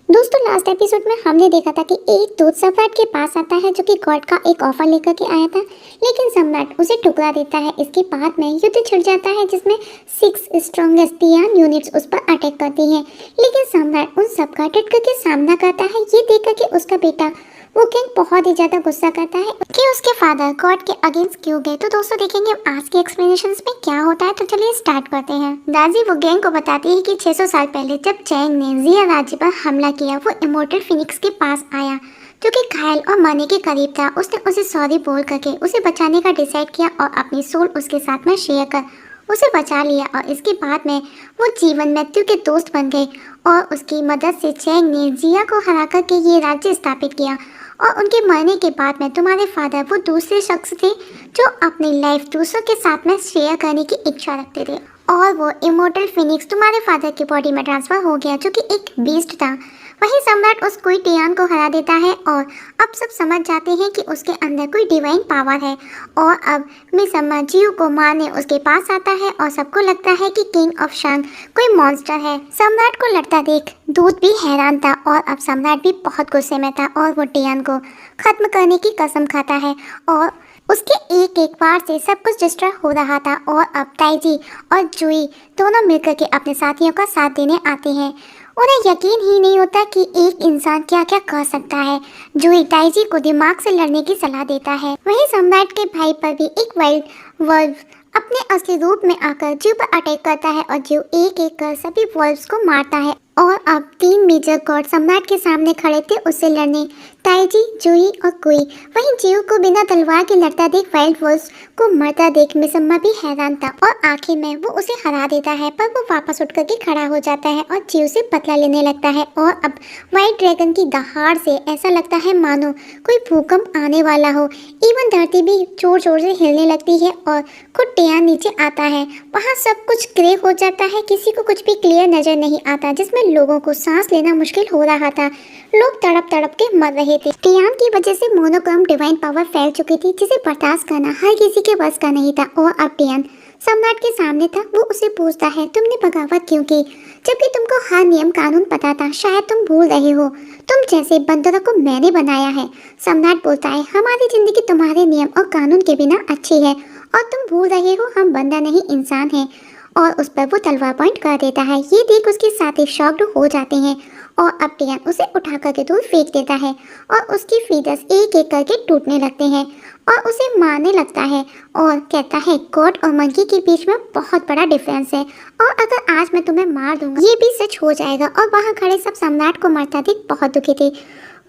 दोस्तों last episode में हमने देखा था कि एक दूत सम्राट के पास आता है जो कि गॉड का एक ऑफर लेकर के आया था, लेकिन सम्राट उसे ठुकरा देता है। इसके बाद में युद्ध छिड़ जाता है जिसमें 6 स्ट्रॉन्गेस्ट टियान यूनिट्स उस पर अटैक करती हैं, लेकिन सम्राट उन सबका डट करके सामना करता है। ये देख करके उसका बेटा वो किंग बहुत ही ज्यादा गुस्सा करता है कि उसके फादर गॉड के अगेंस्ट क्यों गए। तो दोस्तों देखेंगे आज के एक्सप्लेनेशंस में क्या होता है, तो चलिए स्टार्ट करते हैं। दाजी वो गैंग को बताती है कि 600 साल पहले जब चैंग ने जिया राज्य पर हमला किया, वो इमोर्टल फिनिक्स के पास आया जो कि घायल और मरने के करीब था। उसने उसे सॉरी बोल करके उसे बचाने का डिसाइड किया और अपनी सोल उसके साथ में शेयर कर उसे बचा लिया, और इसके बाद में वो जीवन मृत्यु के दोस्त बन गए और उसकी मदद से चैंग ने जिया को हरा करके ये राज्य स्थापित किया। और उनके मरने के बाद में तुम्हारे फादर वो दूसरे शख्स थे जो अपनी लाइफ दूसरों के साथ में शेयर करने की इच्छा रखते थे, और वो इमोर्टल फिनिक्स तुम्हारे फादर की बॉडी में ट्रांसफर हो गया जो कि एक बीस्ट था। वही सम्राट उस कोई टियान को हरा देता है और अब सब समझ जाते हैं कि उसके अंदर कोई डिवाइन पावर है, और अब मिसम्मा जियो को मारने उसके पास आता है और सबको लगता है कि किंग ऑफ शांग कोई मॉन्स्टर है। सम्राट को लड़ता देख दूत भी हैरान था, और अब सम्राट भी बहुत गुस्से में था और वो टियान को खत्म करने की कसम खाता है, और उसके एक एक बार से सब कुछ डिस्ट्रॉय हो रहा था। और अब ताइजी और जुई दोनों मिलकर के अपने साथियों का साथ देने आते हैं। उन्हें यकीन ही नहीं होता कि एक इंसान क्या क्या कर सकता है। जुई ताइजी को दिमाग से लड़ने की सलाह देता है। वहीं सम्राट के भाई पर भी एक वाइल्ड वल्फ अपने असली रूप में आकर जीव पर अटैक करता है और जीव एक एक कर सभी वल्फ्स को मारता है। और अब 3 मेजर गॉड सम्राट के सामने खड़े थे उससे लड़ने, ताइजी, जुई और कुई। वहीं जीव को बिना तलवार के लड़ता देख वाइल्ड वल्फ्स को मरता देख मिसम्मा भी हैरान था, और आखिर में वो उसे हरा देता है, पर वो वापस उठ करके खड़ा हो जाता है और जीव से बदला लेने लगता है। और अब व्हाइट ड्रैगन की दहाड़ से ऐसा लगता है मानो कोई भूकंप आने वाला हो। इवन धरती भी जोर जोर से हिलने लगती है और खुद टियान नीचे आता है। वहाँ सब कुछ ग्रे हो जाता है, किसी को कुछ भी क्लियर नजर नहीं आता, जिसमें लोगों को सांस लेना मुश्किल हो रहा था। लोग तड़प तड़प के मर रहे थे। टियान की वजह से मोनोक्रॉम डिवाइन पावर फैल चुकी थी जिसे बर्दाश्त करना हर किसी के बस का नहीं था। और अब टियान सम्राट के सामने था। वो उसे पूछता है तुमने बगावत क्यों की, जबकि तुमको हर नियम कानून पता था। शायद तुम भूल रहे हो तुम जैसे बंदरों को मैंने बनाया है। सम्राट बोलता है हमारी जिंदगी तुम्हारे नियम और कानून के बिना अच्छी है, और तुम भूल रहे हो हम बंदा नहीं इंसान हैं। और उस पर वो तलवार पॉइंट कर देता है। ये देख उसके साथी शॉक्ड हो जाते हैं, और अब टियान उसे उठा करके दूर फेंक देता है और उसकी फीडर्स एक एक करके टूटने लगते हैं और उसे मारने लगता है, और कहता है गॉड और मंकी के बीच में बहुत बड़ा डिफरेंस है, और अगर आज मैं तुम्हें मार दूंगा ये भी सच हो जाएगा। और वहाँ खड़े सब सम्राट को मरता देख बहुत दुखी थे।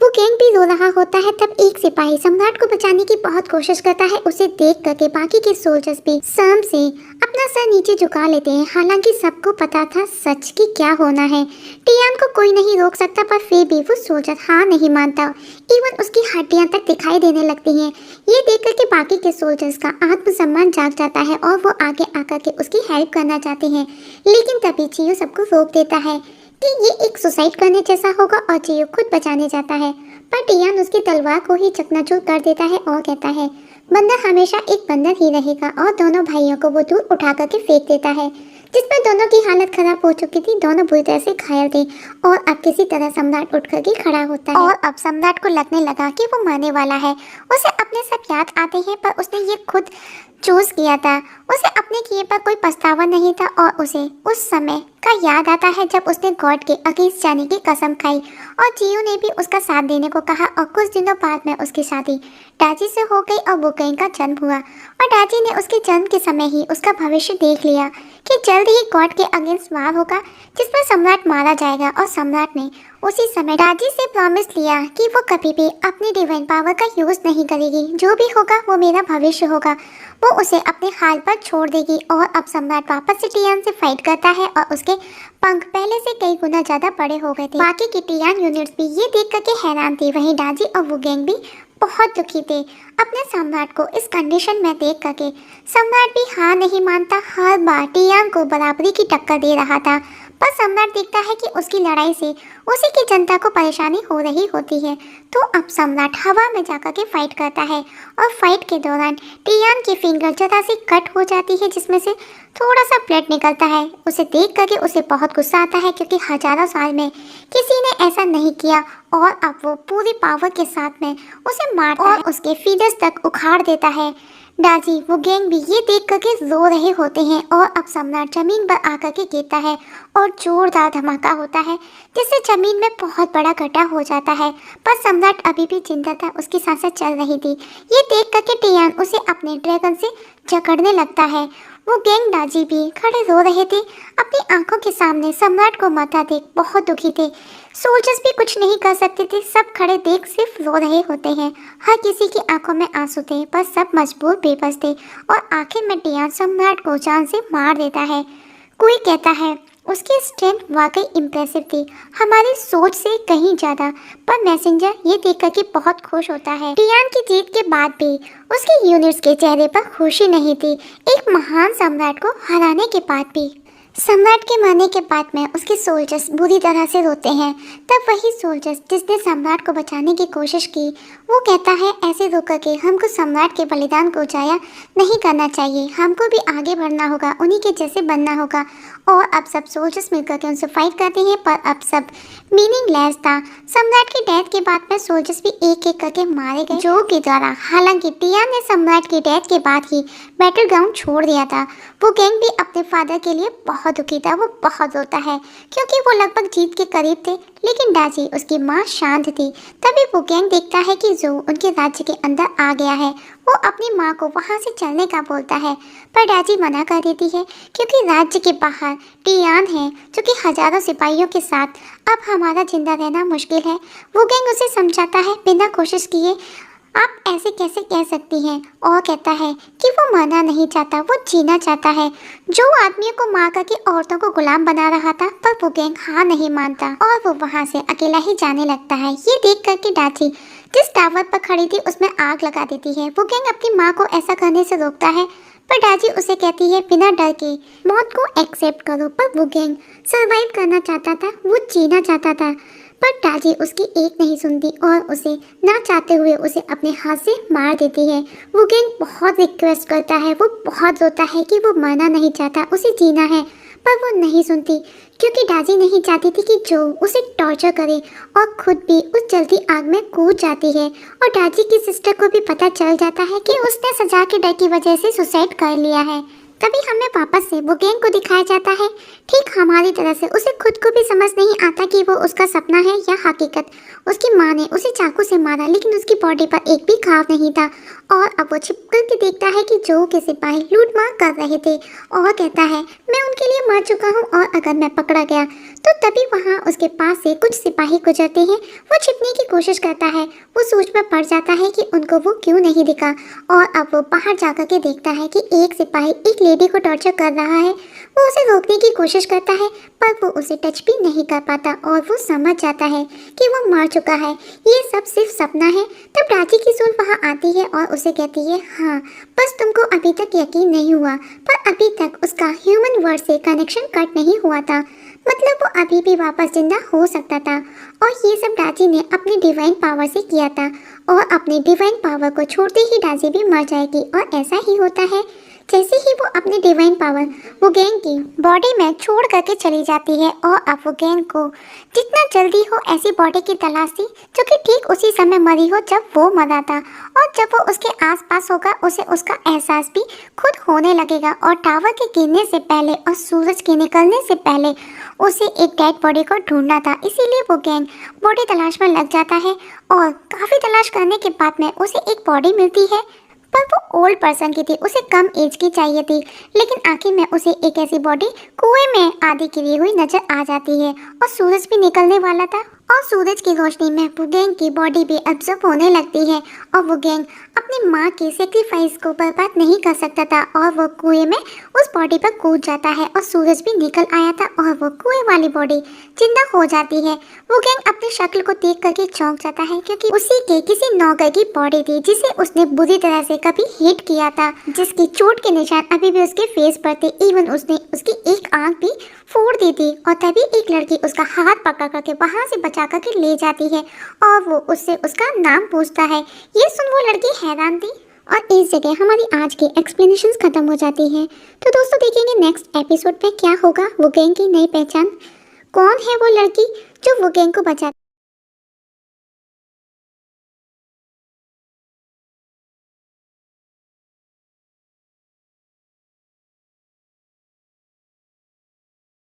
वो गैंग भी रो रहा होता है। तब एक सिपाही सम्राट को बचाने की बहुत कोशिश करता है। उसे देख करके बाकी के सोल्जर्स भी शर्म से अपना सर नीचे झुका लेते हैं। हालांकि सबको पता था सच की क्या होना है। टियान को कोई नहीं रोक सकता, पर फिर भी वो सोल्जर हार नहीं मानता। इवन उसकी हड्डियां तक दिखाई देने लगती हैं। ये देख करके बाकी के सोल्जर्स का आत्मसम्मान जाग जाता है और वो आगे आकर के उसकी हेल्प करना चाहते हैं, लेकिन तभी जियो सबको रोक देता है कि ये एक सुसाइड करने जैसा होगा, और जियो खुद बचाने जाता है। पर टियान उसकी तलवार को ही चकनाचूर कर देता है और कहता है बंदर हमेशा एक बंदर ही रहेगा, और दोनों भाइयों को वो दूर उठा करके फेंक देता है, जिसमें दोनों की हालत खराब हो चुकी थी। दोनों बुरी तरह से घायल थे, और अब किसी तरह सम्राट उठ करके खड़ा होता है। और अब सम्राट को लगने लगा कि वो मरने वाला है। उसे अपने सब याद आते हैं, पर उसने ये खुद चूज किया था। उसे अपने किए पर कोई पछतावा नहीं था, और उसे उस समय का याद आता है जब उसने गॉड के अगेंस्ट जाने की कसम खाई, और जियो ने भी उसका साथ देने को कहा। और कुछ दिनों बाद में उसकी शादी डाजी से हो गई और वुकेंग का जन्म हुआ, और डाजी ने उसके जन्म के समय ही उसका भविष्य देख लिया कि जल्द ही गॉड के अगेंस्ट वार होगा जिस पर सम्राट मारा जाएगा। और सम्राट ने उसी समय डाजी से प्रॉमिस लिया कि वो कभी भी अपनी डिवाइन पावर का यूज नहीं करेगी। जो भी होगा वो मेरा भविष्य होगा, वो उसे अपने हाल पर छोड़ देगी। और अब सम्राट वापस से टियान से फाइट करता है, और उसके पंख पहले से कई गुना ज्यादा बड़े हो गए थे। बाकी की टियान यूनिट्स भी ये देख करके हैरान थी। वहीं डाजी और वुगेंग भी बहुत दुखी थे अपने सम्राट को इस कंडीशन में देख करके। सम्राट भी हार नहीं मानता, हर बार टियान को बराबरी की टक्कर दे रहा था, पर सम्राट देखता है कि उसकी लड़ाई से उसी की जनता को परेशानी हो रही होती है। तो अब सम्राट हवा में जाकर के फाइट करता है और फाइट के दौरान टियान की फिंगर जरा सी कट हो जाती है जिसमें से थोड़ा सा ब्लड निकलता है। उसे देख करके उसे बहुत गुस्सा आता है क्योंकि हजारों साल में किसी ने ऐसा नहीं किया और अब वो पूरी पावर के साथ में उसे मारता और उसके फीडर्स तक उखाड़ देता है। डाजी वो गैंग भी ये देख करके रो रहे होते हैं और अब सम्राट जमीन पर आकर के गिरता है और जोरदार धमाका होता है जिससे जमीन में बहुत बड़ा गड्ढा हो जाता है। पर सम्राट अभी भी जिंदा था, उसकी सांसें चल रही थी। ये देख करके टियान उसे अपने ड्रैगन से जकड़ने लगता है। वो गैंग डाजी भी खड़े रो रहे थे, अपनी आंखों के सामने सम्राट को मरता देख बहुत दुखी थे। सोल्जर्स भी कुछ नहीं कर सकते थे, सब खड़े देख सिर्फ रो रहे होते हैं। हर किसी की आंखों में आंसू थे, पर सब मजबूर बेबस थे और आखिर में टियान सम्राट को जान से मार देता है। कोई कहता है उसकी स्ट्रेंथ वाकई इम्प्रेसिव थी, हमारी सोच से कहीं ज़्यादा। पर मैसेंजर ये देखकर के बहुत खुश होता है। टियान की जीत के बाद भी उसके यूनिट्स के चेहरे पर खुशी नहीं थी, एक महान सम्राट को हराने के बाद भी। सम्राट के मरने के बाद में उसके सोल्जर्स बुरी तरह से रोते हैं। तब वही सोल्जर्स जिसने सम्राट को बचाने की कोशिश की वो कहता है ऐसे रो करके हमको सम्राट के बलिदान को जाया नहीं करना चाहिए, हमको भी आगे बढ़ना होगा, उन्हीं के जैसे बनना होगा। और अब सब सोल्जर्स मिलकर के उनसे फाइट करते हैं, पर अब सब मीनिंगलेस था। सम्राट की डेथ के बाद में सोल्जर्स भी एक एक करके मारे गए जो के द्वारा। हालांकि टियान ने सम्राट की डेथ के बाद ही बैटल ग्राउंड छोड़ दिया था। वो गैंग भी अपने फादर के लिए बहुत दुखी था, वो बहुत रोता है क्योंकि वो लगभग जीत के करीब थे, लेकिन डाजी उसकी माँ शांत थी। तभी वो गैंग देखता है कि जो उनके राज्य के अंदर आ गया है। वो अपनी माँ को वहाँ से चलने का बोलता है, पर डाजी मना कर देती है क्योंकि राज्य के बाहर टियान है जो कि हजारों सिपाहियों के साथ अब हमारा जिंदा रहना मुश्किल है। वो गैंग उसे समझाता है बिना कोशिश किए आप ऐसे कैसे कह सकती हैं, और कहता है कि वो मरना नहीं चाहता, वो जीना चाहता है। जो आदमियों को मार करके औरतों को गुलाम बना रहा था, पर वो गैंग हार नहीं मानता और वो वहाँ से अकेला ही जाने लगता है। ये देख करके डाची जिस टावर पर खड़ी थी उसमें आग लगा देती है। वो गैंग अपनी माँ को ऐसा करने से रोकता है, पर डाजी उसे कहती है बिना डर के मौत को एक्सेप्ट करो। पर वो गैंग सर्वाइव करना चाहता था, वो जीना चाहता था, पर डाजी उसकी एक नहीं सुनती और उसे ना चाहते हुए उसे अपने हाथ से मार देती है। वो गैंग बहुत रिक्वेस्ट करता है, वो बहुत रोता है कि वो मरना नहीं चाहता, उसे जीना है, पर वो नहीं सुनती क्योंकि डाजी नहीं चाहती थी कि जो उसे टॉर्चर करे और खुद भी उस जल्दी आग में कूद जाती है। और डाजी की सिस्टर को भी पता चल जाता है कि उसने सजा के डर की वजह से सुसाइड कर लिया है। तभी हमें वापस से वो गैंग को दिखाया जाता है ठीक हमारी तरह से। उसे खुद को भी समझ नहीं आता कि वो उसका सपना है या हकीकत। उसकी माँ ने उसे चाकू से मारा लेकिन उसकी बॉडी पर एक भी घाव नहीं था और अब वो छिप कर के देखता है कि जो के सिपाही लूटमार कर रहे थे और कहता है मैं उनके लिए मर चुका हूँ और अगर मैं पकड़ा गया तो तभी वहाँ उसके पास से कुछ सिपाही गुजरते हैं। वो छिपने की कोशिश करता है, वो सोच में पड़ जाता है कि उनको वो क्यों नहीं दिखा और अब वो बाहर जाकर के देखता है कि एक सिपाही एक लेडी को टॉर्चर कर रहा है। वो उसे रोकने की कोशिश करता है पर वो उसे टच भी नहीं कर पाता और वो समझ जाता है कि वो मर चुका है, ये सब सिर्फ सपना है। तब डाची की सोल वहाँ आती है और उसे कहती है हाँ बस तुमको अभी तक यकीन नहीं हुआ, पर अभी तक उसका ह्यूमन वर्ल्ड से कनेक्शन कट नहीं हुआ था, मतलब वो अभी भी वापस जिंदा हो सकता था। और ये सब डाची ने अपनी डिवाइन पावर से किया था और अपनी डिवाइन पावर को छोड़ते ही डाची भी मर जाएगी। और ऐसा ही होता है, जैसे ही वो अपनी डिवाइन पावर वो गैंग की बॉडी में छोड़ करके चली जाती है और अब वो गैंग को जितना जल्दी हो ऐसी बॉडी की तलाश थी जो कि ठीक उसी समय मरी हो जब वो मरा था। और जब वो उसके आसपास होगा उसे उसका एहसास भी खुद होने लगेगा और टावर के गिरने से पहले और सूरज के निकलने से पहले उसे एक डेड बॉडी को ढूंढना था। इसीलिए वो गैंग बॉडी तलाश में लग जाता है और काफ़ी तलाश करने के बाद में उसे एक बॉडी मिलती है, पर वो ओल्ड पर्सन की थी, उसे कम एज की चाहिए थी। लेकिन आखिर में उसे एक ऐसी बॉडी कुएं में आधी गिरी हुई नजर आ जाती है और सूरज भी निकलने वाला था और सूरज की रोशनी में वो गैंग की बॉडी भी एब्जॉर्ब होने लगती है और वो गैंग अपनी माँ के सेक्रीफाइस को बर्बाद नहीं कर सकता था और वो कुएं में उस बॉडी पर कूद जाता है और सूरज भी निकल आया था और वो कुएं वाली बॉडी जिंदा हो जाती है। वो गैंग अपनी शक्ल को देख करके चौंक जाता है क्योंकि उसी के किसी नौकर की बॉडी थी जिसे उसने बुरी तरह से कभी हिट किया था, जिसकी चोट के निशान अभी भी उसके फेस पर थे। इवन उसने उसकी एक आंख भी फोड़ दी थी और तभी एक लड़की उसका हाथ पकड़ करके वहां से बचा करके ले जाती है और वो उससे उसका नाम पूछता है। ये सुन वो लड़की हैरान थी और इस जगह हमारी आज की एक्सप्लेनेशंस खत्म हो जाती है। तो दोस्तों देखेंगे नेक्स्ट एपिसोड में क्या होगा, वो गैंग की नई पहचान, कौन है वो लड़की जो वो गैंग को बचा